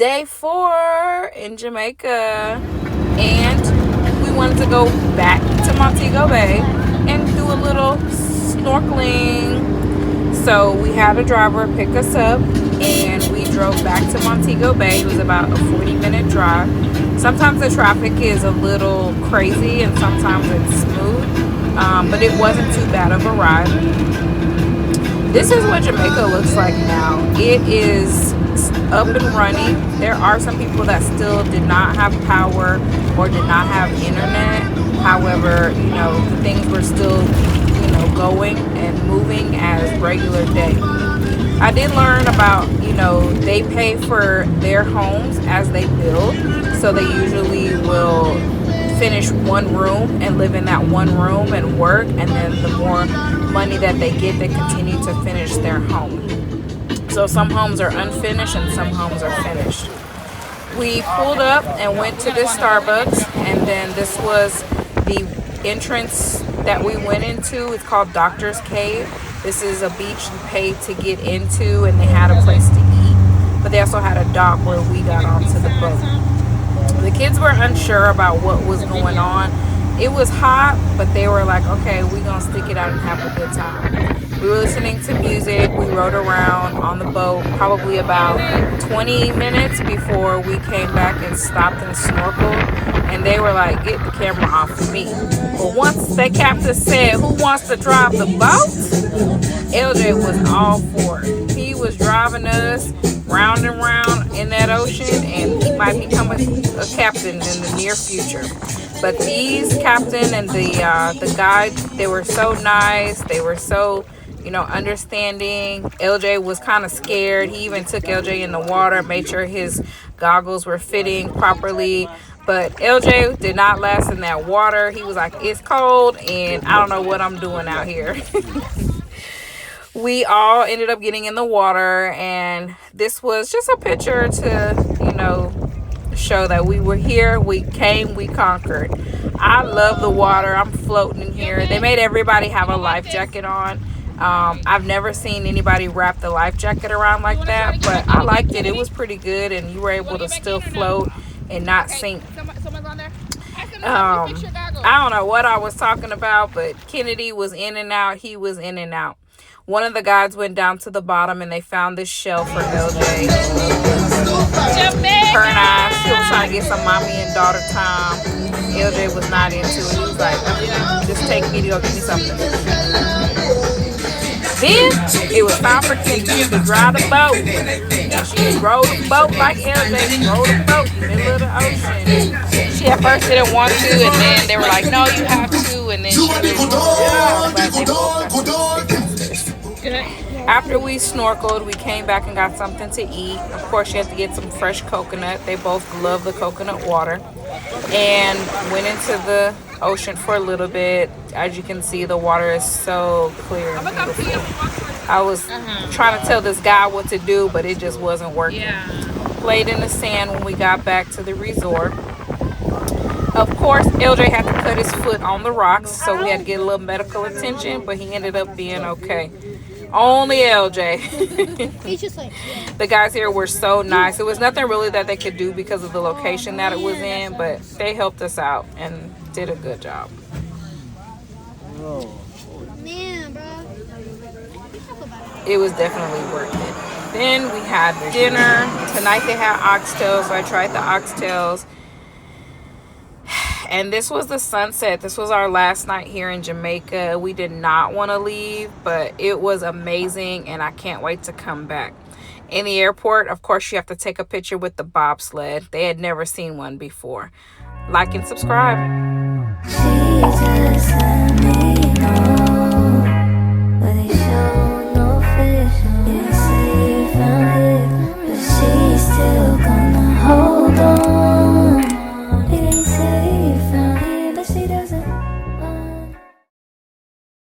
day 4 in Jamaica, and we wanted to go back to Montego Bay and do a little snorkeling. So we had a driver pick us up, and we drove back to Montego Bay. It was about a 40-minute drive. Sometimes the traffic is a little crazy and sometimes it's smooth, but it wasn't too bad of a ride. This is what Jamaica looks like now. It is up and running. There are some people that still did not have power or did not have internet. However, things were still, going and moving as regular day. I did learn about, they pay for their homes as they build. So they usually will finish one room and live in that one room and work. And then the more money that they get, they continue to finish their home. So some homes are unfinished and some homes are finished. We pulled up and went to this Starbucks. And then this was the entrance that we went into. It's called Doctor's Cave. This is a beach you pay to get into, and they had a place to eat, but they also had a dock where we got onto the boat. The kids were unsure about what was going on. It was hot, but they were like, okay, we're gonna stick it out and have a good time. We were listening to music. We rode around on the boat probably about 20 minutes before we came back and stopped and snorkeled. And they were like, get the camera off of me. But once the captain said, who wants to drive the boat? LJ was all for it. He was driving us round and round in that ocean, and he might become a captain in the near future. But these captain and the guide, they were so nice. They were so, understanding. LJ was kind of scared. He even took LJ in the water, made sure his goggles were fitting properly. But LJ did not last in that water. He was like, it's cold and I don't know what I'm doing out here. We all ended up getting in the water, and this was just a picture to, show that we were here. We came, we conquered. I love the water. I'm floating in here. They made everybody have a life jacket on. I've never seen anybody wrap the life jacket around like that, but I liked it. It was pretty good, and you were able to still float and not sink. I don't know what I was talking about, but Kennedy was in and out. He was in and out. One of the guides went down to the bottom and they found this shell for LJ. Her and I, she was trying to get some mommy and daughter time. LJ was not into it. He was like, just take me to go get me something. Then it was time for Kennedy to drive the boat. She rode the boat like LJ rode the boat in the middle of the ocean. She at first didn't want to, and then they were like, no, you have to. And then she didn't. After we snorkeled, we came back and got something to eat. Of course, you had to get some fresh coconut. They both love the coconut water. And went into the ocean for a little bit. As you can see, the water is so clear and beautiful. I was trying to tell this guy what to do, but it just wasn't working. Played in the sand when we got back to the resort. Of course, LJ had to cut his foot on the rocks, so we had to get a little medical attention, but he ended up being okay. Only LJ. The guys here were so nice. There was nothing really that they could do because of the location that it was in, but they helped us out and did a good job. It was definitely worth it. Then we had dinner. Tonight they had oxtails, so I tried the oxtails. And this was the sunset. This was our last night here in Jamaica. We did not want to leave, but it was amazing, and I can't wait to come back. In the airport, of course, you have to take a picture with the bobsled. They had never seen one before. Like and subscribe.